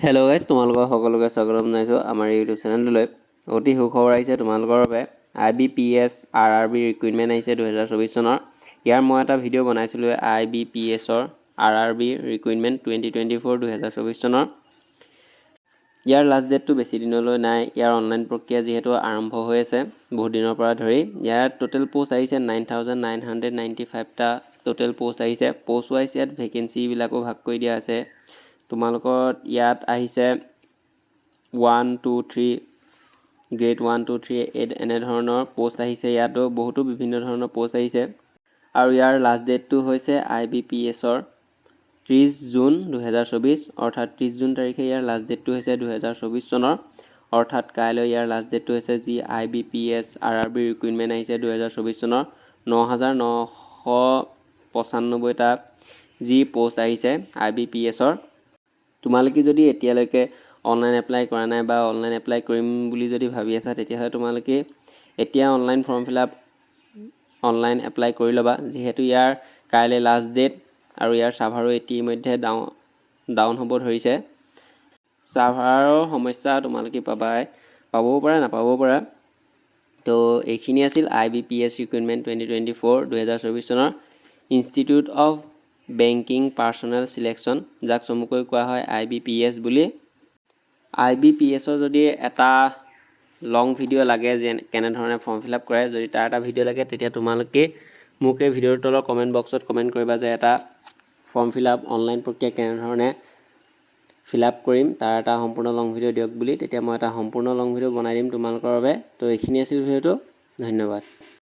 Hello' guys, তোমালোকৰ সকলোকে স্বাগতম জনাইছোঁ আমাৰ ইউটিউব চেনেলটোলৈ। অতি সুখবৰ আহিছে তোমালোকৰ বাবে। IBPS RRB ৰিক্ৰুইটমেণ্ট আহিছে 2024 চনৰ। ইয়াৰ মই এটা ভিডিঅ' বনাইছিলোঁ IBPSৰ RRB ৰিক্ৰুইটমেণ্ট 2024 চনৰ। ইয়াৰ লাষ্ট ডেটটো বেছি দিনলৈ নাই। ইয়াৰ অনলাইন প্ৰক্ৰিয়া যিহেতু আৰম্ভ হৈ আছে বহুত দিনৰ পৰা ধৰি। ইয়াৰ টোটেল পষ্ট আহিছে 9,995টা টোটেল পষ্ট আহিছে। পষ্ট ৱাইজ ইয়াত ভেকেঞ্চিবিলাকো ভাগ কৰি দিয়া আছে। তোমালোকৰ ইয়াত আহিছে 1, 2, 3 গ্ৰেড 1, 2, 3 এনেধৰণৰ পষ্ট আহিছে। ইয়াতো বহুতো বিভিন্ন ধৰণৰ পষ্ট আহিছে আৰু ইয়াৰ লাষ্ট ডেটটো হৈছে IBPSৰ 30 জুন 2024, অৰ্থাৎ 30 জুন তাৰিখে ইয়াৰ লাষ্ট ডেটটো হৈছে 2024 চনৰ, অৰ্থাৎ কাইলৈ ইয়াৰ লাষ্ট ডেটটো হৈছে যি IBPS RRB ৰিক্ৰুইটমেণ্ট আহিছে 2024 চনৰ 9,995টা যি পষ্ট আহিছে IBPSৰ। তোমালোকে যদি এতিয়ালৈকে অনলাইন এপ্লাই কৰা নাই বা অনলাইন এপ্লাই কৰিম বুলি যদি ভাবি আছা, তেতিয়াহ'লে তোমালোকে এতিয়া online form fill up online apply কৰি ল'বা, যিহেতু ইয়াৰ কাইলৈ লাষ্ট ডেট আৰু ইয়াৰ ছাৰ্ভাৰো ইতিমধ্যে ডাউন হ'ব ধৰিছে। ছাৰ্ভাৰৰ সমস্যা তোমালোকে পাবও পাৰা নাপাবও পাৰা। তো এইখিনি আছিল IBPS ৰিক্ৰুইটমেণ্ট 2024 চনৰ institute of banking personal selection, যাক চমুকৈ কোৱা হয় IBPS বুলি। IBPSৰ যদি এটা লং ভিডিঅ' লাগে যে কেনেধৰণে ফৰ্ম ফিল আপ কৰে, যদি তাৰ এটা ভিডিঅ' লাগে, তেতিয়া তোমালোকে মোক এই ভিডিঅ'ৰ তলৰ কমেণ্ট বক্সত কমেণ্ট কৰিবা যে এটা ফৰ্ম ফিল আপ অনলাইন প্ৰক্ৰিয়া কেনেধৰণে ফিল আপ কৰিম তাৰ এটা সম্পূৰ্ণ লং ভিডিঅ' দিয়ক বুলি। তেতিয়া মই এটা সম্পূৰ্ণ লং ভিডিঅ' বনাই দিম তোমালোকৰ বাবে। তো এইখিনি আছিল ভিডিঅ'টো। ধন্যবাদ।